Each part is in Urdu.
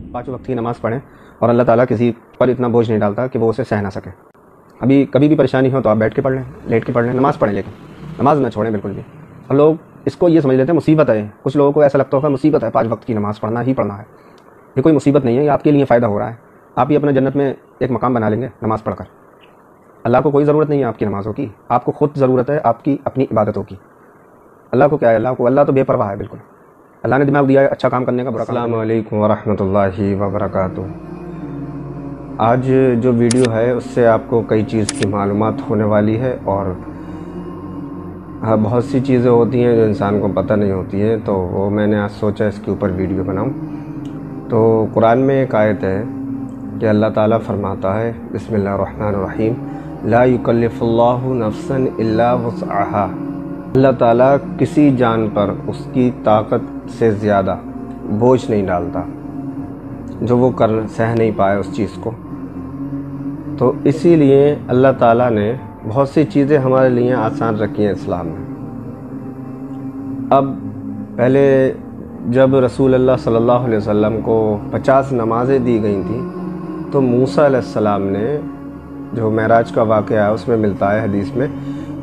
5 وقت کی نماز پڑھیں اور اللہ تعالیٰ کسی پر اتنا بوجھ نہیں ڈالتا کہ وہ اسے سہ نہ سکے۔ ابھی کبھی بھی پریشانی ہو تو آپ بیٹھ کے پڑھ لیں، لیٹ کے پڑھ لیں، نماز پڑھیں، لیکن نماز نہ چھوڑیں بالکل بھی۔ اور لوگ اس کو یہ سمجھ لیتے ہیں مصیبت ہے، کچھ لوگوں کو ایسا لگتا ہوگا مصیبت ہے 5 وقت کی نماز پڑھنا ہی پڑھنا ہے۔ یہ کوئی مصیبت نہیں ہے، یہ آپ کے لیے فائدہ ہو رہا ہے، آپ ہی اپنے جنت میں ایک مقام بنا لیں گے نماز پڑھ کر۔ اللہ کو کوئی ضرورت نہیں ہے آپ کی نمازوں کی، آپ کو خود ضرورت ہے آپ کی اپنی عبادتوں کی۔ اللہ کو کیا ہے، اللہ تو بے پرواہ ہے بالکل۔ اللہ نے دماغ دیا ہے اچھا کام کرنے کا، برا کام۔ السلام علیکم ورحمۃ اللہ وبرکاتہ۔ آج جو ویڈیو ہے اس سے آپ کو کئی چیز کی معلومات ہونے والی ہے، اور بہت سی چیزیں ہوتی ہیں جو انسان کو پتہ نہیں ہوتی ہیں، تو وہ میں نے آج سوچا اس کے اوپر ویڈیو بناؤں۔ تو قرآن میں ایک آیت ہے کہ اللہ تعالیٰ فرماتا ہے بسم اللہ الرحمن الرحیم لا یکلف اللہ نفسا الا وسعها۔ اللہ تعالیٰ کسی جان پر اس کی طاقت سے زیادہ بوجھ نہیں ڈالتا جو وہ سہ نہیں پائے اس چیز کو۔ تو اسی لیے اللہ تعالیٰ نے بہت سی چیزیں ہمارے لیے آسان رکھی ہیں اسلام میں۔ اب پہلے جب رسول اللہ صلی اللہ علیہ وسلم کو 50 نمازیں دی گئی تھیں، تو موسیٰ علیہ السلام نے، جو معراج کا واقعہ ہے اس میں ملتا ہے حدیث میں،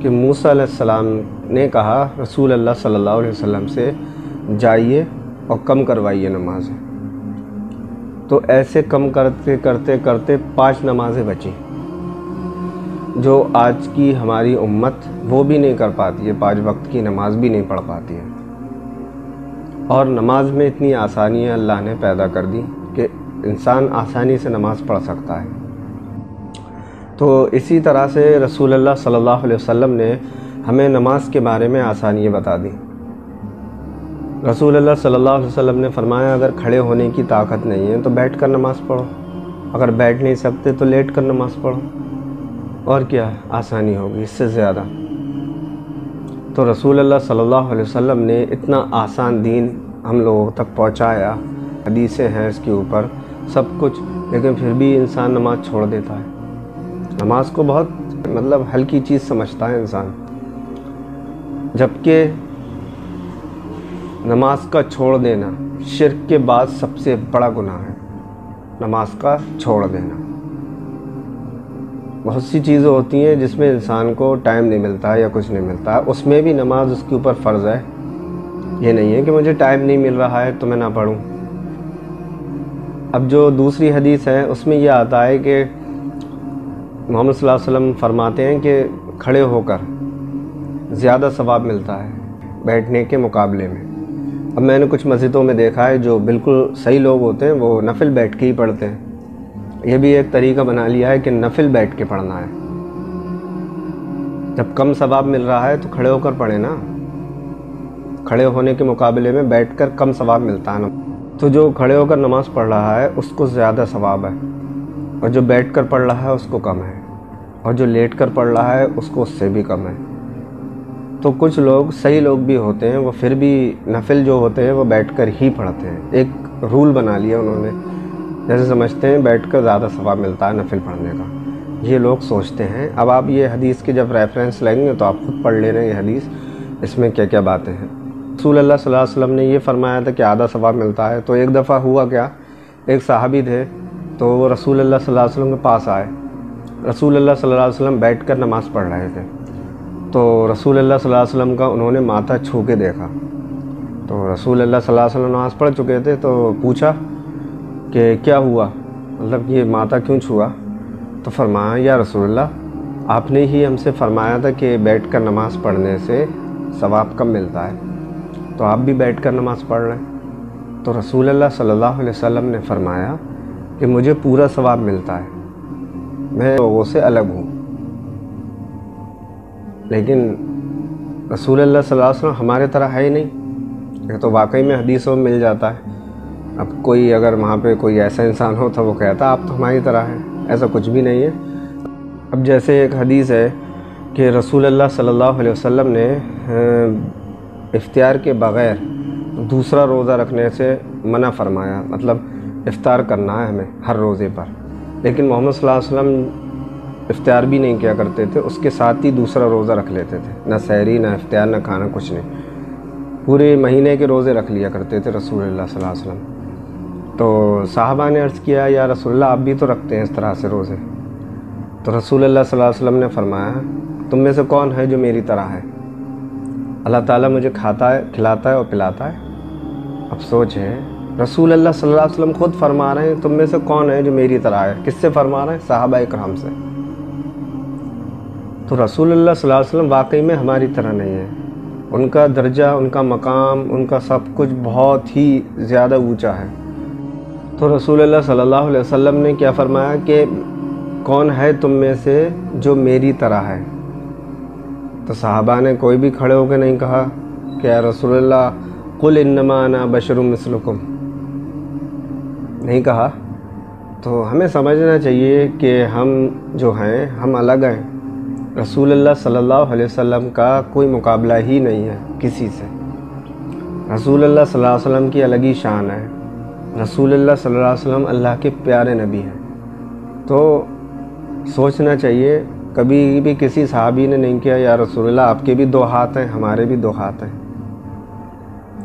کہ موسیٰ علیہ السلام نے کہا رسول اللہ صلی اللہ علیہ وسلم سے جائیے اور کم کروائیے نمازیں۔ تو ایسے کم کرتے کرتے کرتے 5 نمازیں بچیں، جو آج کی ہماری امت وہ بھی نہیں کر پاتی ہے، 5 وقت کی نماز بھی نہیں پڑھ پاتی ہے۔ اور نماز میں اتنی آسانیاں اللہ نے پیدا کر دی کہ انسان آسانی سے نماز پڑھ سکتا ہے۔ تو اسی طرح سے رسول اللہ صلی اللہ علیہ وسلم نے ہمیں نماز کے بارے میں آسانیاں بتا دی۔ رسول اللہ صلی اللہ علیہ وسلم نے فرمایا اگر کھڑے ہونے کی طاقت نہیں ہے تو بیٹھ کر نماز پڑھو، اگر بیٹھ نہیں سکتے تو لیٹ کر نماز پڑھو، اور کیا آسانی ہوگی اس سے زیادہ۔ تو رسول اللہ صلی اللہ علیہ وسلم نے اتنا آسان دین ہم لوگوں تک پہنچایا، حدیثیں ہیں اس کے اوپر سب کچھ، لیکن پھر بھی انسان نماز چھوڑ دیتا ہے۔ نماز کو بہت ہلکی چیز سمجھتا ہے انسان، جبکہ نماز کا چھوڑ دینا شرک کے بعد سب سے بڑا گناہ ہے، نماز کا چھوڑ دینا۔ بہت سی چیزیں ہوتی ہیں جس میں انسان کو ٹائم نہیں ملتا ہے یا کچھ نہیں ملتا ہے، اس میں بھی نماز اس کے اوپر فرض ہے۔ یہ نہیں ہے کہ مجھے ٹائم نہیں مل رہا ہے تو میں نہ پڑھوں۔ اب جو دوسری حدیث ہے اس میں یہ آتا ہے کہ محمد صلی اللہ علیہ وسلم فرماتے ہیں کہ کھڑے ہو کر زیادہ ثواب ملتا ہے بیٹھنے کے مقابلے میں۔ اب میں نے کچھ مسجدوں میں دیکھا ہے جو بالکل صحیح لوگ ہوتے ہیں وہ نفل بیٹھ کے ہی پڑھتے ہیں۔ یہ بھی ایک طریقہ بنا لیا ہے کہ نفل بیٹھ کے پڑھنا ہے۔ جب کم ثواب مل رہا ہے تو کھڑے ہو کر پڑھیں نا، کھڑے ہونے کے مقابلے میں بیٹھ کر کم ثواب ملتا ہے نا۔ تو جو کھڑے ہو کر نماز پڑھ رہا ہے اس کو زیادہ ثواب ہے، اور جو بیٹھ کر پڑھ رہا ہے اس کو کم ہے، اور جو لیٹ کر پڑھ رہا ہے اس کو اس سے بھی کم ہے۔ تو کچھ لوگ صحیح لوگ بھی ہوتے ہیں وہ پھر بھی نفل جو ہوتے ہیں وہ بیٹھ کر ہی پڑھتے ہیں۔ ایک رول بنا لیا انہوں نے، جیسے سمجھتے ہیں بیٹھ کر زیادہ ثواب ملتا ہے نفل پڑھنے کا، یہ لوگ سوچتے ہیں۔ اب آپ یہ حدیث کے جب ریفرنس لیں گے تو آپ خود پڑھ لینا یہ حدیث، اس میں کیا کیا باتیں ہیں۔ رسول اللہ صلی اللہ علیہ وسلم نے یہ فرمایا تھا کہ آدھا ثواب ملتا ہے۔ تو ایک دفعہ ہوا کیا، ایک صحابی تھے تو وہ رسول اللہ صلی اللہ علیہ وسلم کے پاس آئے۔ رسول اللہ صلی اللہ علیہ وسلم بیٹھ کر نماز پڑھ رہے تھے، تو رسول اللہ صلی اللہ علیہ وسلم کا انہوں نے ماتھا چھو کے دیکھا۔ تو رسول اللہ صلی اللہ علیہ وسلم نماز پڑھ چکے تھے، تو پوچھا کہ کیا ہوا، یہ ماتھا کیوں چھوا؟ تو فرمایا یا رسول اللہ آپ نے ہی ہم سے فرمایا تھا کہ بیٹھ کر نماز پڑھنے سے ثواب کم ملتا ہے، تو آپ بھی بیٹھ کر نماز پڑھ رہے ہیں۔ تو رسول اللہ صلی اللہ علیہ وسلم نے فرمایا کہ مجھے پورا ثواب ملتا ہے، میں لوگوں سے الگ ہوں، لیکن رسول اللہ صلی اللہ علیہ وسلم ہمارے طرح ہے ہی نہیں۔ یہ تو واقعی میں حدیثوں میں مل جاتا ہے۔ اب کوئی اگر وہاں پہ کوئی ایسا انسان ہو تو وہ کہتا آپ تو ہماری طرح ہیں، ایسا کچھ بھی نہیں ہے۔ اب جیسے ایک حدیث ہے کہ رسول اللہ صلی اللہ علیہ وسلم نے افطار کے بغیر دوسرا روزہ رکھنے سے منع فرمایا، افطار کرنا ہے ہمیں ہر روزے پر، لیکن محمد صلی اللہ علیہ وسلم افطار بھی نہیں کیا کرتے تھے، اس کے ساتھ ہی دوسرا روزہ رکھ لیتے تھے، نہ سحری نہ افطار نہ کھانا کچھ نہیں، پورے مہینے کے روزے رکھ لیا کرتے تھے رسول اللہ صلی اللہ علیہ وسلم۔ تو صحابہ نے عرض کیا یا رسول اللہ آپ بھی تو رکھتے ہیں اس طرح سے روزے؟ تو رسول اللہ صلی اللہ علیہ وسلم نے فرمایا تم میں سے کون ہے جو میری طرح ہے؟ اللہ تعالیٰ مجھے کھاتا ہے، کھلاتا ہے اور پلاتا ہے۔ اب سوچ ہے رسول اللہ صلی اللہ علیہ وسلم خود فرما رہے ہیں تم میں سے کون ہے جو میری طرح ہے؟ کس سے فرما رہے ہیں؟ صحابہ اکرام سے۔ تو رسول اللہ صلی اللہ علیہ وسلم واقعی میں ہماری طرح نہیں ہے، ان کا درجہ، ان کا مقام، ان کا سب کچھ بہت ہی زیادہ اونچا ہے۔ تو رسول اللہ صلی اللہ علیہ وسلم نے کیا فرمایا کہ کون ہے تم میں سے جو میری طرح ہے؟ تو صحابہ نے کوئی بھی کھڑے ہو کے نہیں کہا کہ یا رسول اللہ قل انما انا بشر مثلکم، نہیں کہا۔ تو ہمیں سمجھنا چاہیے کہ ہم جو ہیں ہم الگ ہیں، رسول اللہ صلی اللہ علیہ وسلم کا کوئی مقابلہ ہی نہیں ہے کسی سے۔ رسول اللہ صلی اللہ علیہ وسلم کی الگ ہی شان ہے، رسول اللہ صلی اللہ علیہ وسلم اللہ کے پیارے نبی ہیں۔ تو سوچنا چاہیے، کبھی بھی کسی صحابی نے نہیں کیا یا رسول اللہ آپ کے بھی دو ہاتھ ہیں ہمارے بھی دو ہاتھ ہیں،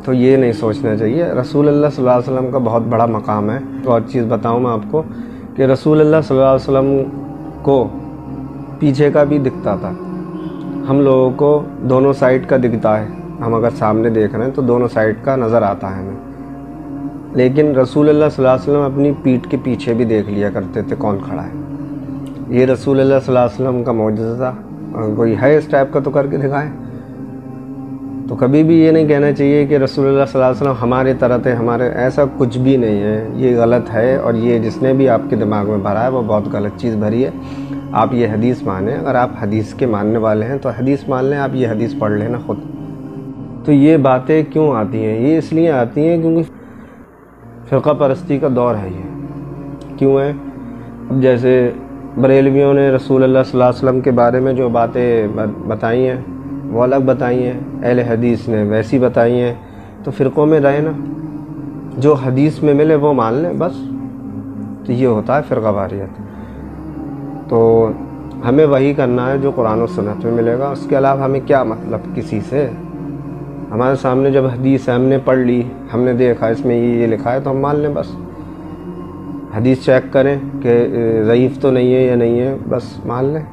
تو یہ نہیں سوچنا چاہیے۔ رسول اللہ صلی اللہ علیہ وسلم کا بہت بڑا مقام ہے۔ اور چیز بتاؤں میں آپ کو کہ رسول اللہ صلی اللہ علیہ وسلم کو پیچھے کا بھی دکھتا تھا، ہم لوگوں کو دونوں سائڈ کا دکھتا ہے، ہم اگر سامنے دیکھ رہے ہیں تو دونوں سائڈ کا نظر آتا ہے ہمیں، لیکن رسول اللہ صلی اللہ علیہ وسلم اپنی پیٹھ کے پیچھے بھی دیکھ لیا کرتے تھے کون کھڑا ہے۔ یہ رسول اللہ صلی اللہ علیہ وسلم کا معجزہ تھا۔ کوئی ہے اس ٹائپ کا تو کر کے دکھائیں۔ تو کبھی بھی یہ نہیں کہنا چاہیے کہ رسول اللہ صلی اللہ علیہ وسلم ہمارے طرح تھے، ہمارے، ایسا کچھ بھی نہیں ہے، یہ غلط ہے، اور یہ جس نے بھی آپ کے دماغ میں بھرا ہے وہ بہت غلط چیز بھری ہے۔ آپ یہ حدیث مانیں، اگر آپ حدیث کے ماننے والے ہیں تو حدیث مان لیں، آپ یہ حدیث پڑھ لینا خود۔ تو یہ باتیں کیوں آتی ہیں؟ یہ اس لیے آتی ہیں کیونکہ فرقہ پرستی کا دور ہے۔ یہ کیوں ہے؟ اب جیسے بریلویوں نے رسول اللہ صلی اللہ علیہ وسلم کے بارے میں جو باتیں بتائی ہیں وہ الگ بتائی ہیں، اہل حدیث نے ویسی بتائی ہیں، تو فرقوں میں رہے نا، جو حدیث میں ملے وہ مان لیں بس۔ تو یہ ہوتا ہے فرقہ واریت۔ تو ہمیں وہی کرنا ہے جو قرآن و سنت میں ملے گا، اس کے علاوہ ہمیں کیا مطلب کسی سے؟ ہمارے سامنے جب حدیث ہم نے پڑھ لی، ہم نے دیکھا اس میں یہ لکھا ہے تو ہم مان لیں بس۔ حدیث چیک کریں کہ ضعیف تو نہیں ہے یا نہیں ہے، بس مان لیں۔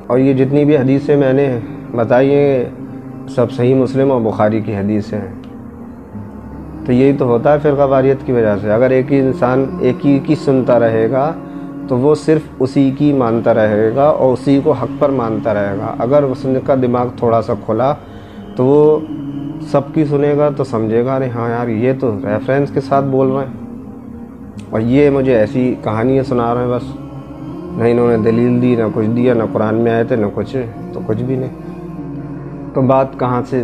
اور یہ جتنی بھی حدیثیں میں نے بتائی ہیں سب صحیح مسلم اور بخاری کی حدیثیں ہیں۔ تو یہی تو ہوتا ہے فرقہ واریت کی وجہ سے۔ اگر ایک ہی انسان ایک ہی کی سنتا رہے گا تو وہ صرف اسی کی مانتا رہے گا اور اسی کو حق پر مانتا رہے گا۔ اگر اس کا دماغ تھوڑا سا کھلا تو وہ سب کی سنے گا تو سمجھے گا ارے ہاں یار یہ تو ریفرنس کے ساتھ بول رہے ہیں اور یہ مجھے ایسی کہانیاں سنا رہے ہیں، بس نہ انہوں نے دلیل دی، نہ کچھ دیا، نہ قرآن میں آئے تھے، نہ کچھ، تو کچھ بھی نہیں۔ تو بات کہاں سے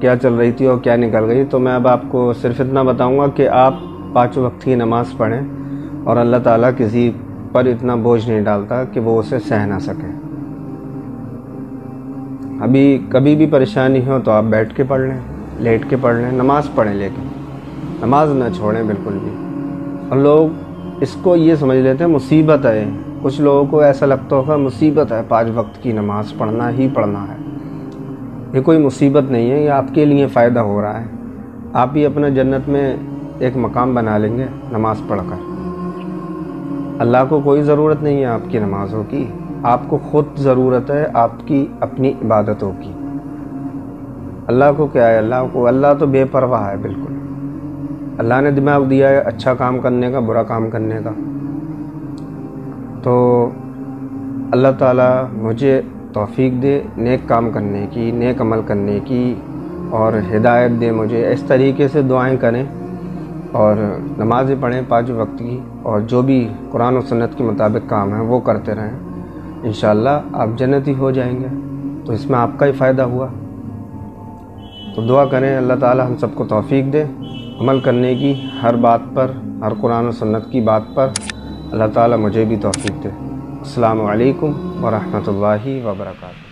کیا چل رہی تھی اور کیا نکل گئی؟ تو میں اب آپ کو صرف اتنا بتاؤں گا کہ آپ 5 وقت کی نماز پڑھیں، اور اللہ تعالیٰ کسی پر اتنا بوجھ نہیں ڈالتا کہ وہ اسے سہ نہ سکے۔ ابھی کبھی بھی پریشانی ہو تو آپ بیٹھ کے پڑھ لیں، لیٹ کے پڑھ لیں، نماز پڑھیں، لیکن نماز نہ چھوڑیں بالکل بھی۔ اور لوگ اس کو یہ سمجھ لیتے ہیں مصیبت ہے، کچھ لوگوں کو ایسا لگتا ہوگا مصیبت ہے 5 وقت کی نماز پڑھنا ہی پڑھنا ہے۔ یہ کوئی مصیبت نہیں ہے، یہ آپ کے لیے فائدہ ہو رہا ہے۔ آپ ہی اپنا جنت میں ایک مقام بنا لیں گے نماز پڑھ کر۔ اللہ کو کوئی ضرورت نہیں ہے آپ کی نمازوں کی، آپ کو خود ضرورت ہے آپ کی اپنی عبادتوں کی۔ اللہ کو کیا ہے؟ اللہ تو بے پرواہ ہے بالکل۔ اللہ نے دماغ دیا ہے اچھا کام کرنے کا، برا کام کرنے کا۔ تو اللہ تعالیٰ مجھے توفیق دے نیک کام کرنے کی، نیک عمل کرنے کی، اور ہدایت دے مجھے۔ اس طریقے سے دعائیں کریں اور نمازیں پڑھیں 5 وقت کی، اور جو بھی قرآن و سنت کے مطابق کام ہے وہ کرتے رہیں۔ انشاءاللہ آپ جنتی ہو جائیں گے، تو اس میں آپ کا ہی فائدہ ہوا۔ تو دعا کریں اللہ تعالیٰ ہم سب کو توفیق دے عمل کرنے کی، ہر بات پر، ہر قرآن و سنت کی بات پر اللہ تعالیٰ مجھے بھی توفیق دے۔ السلام علیکم ورحمۃ اللہ وبرکاتہ۔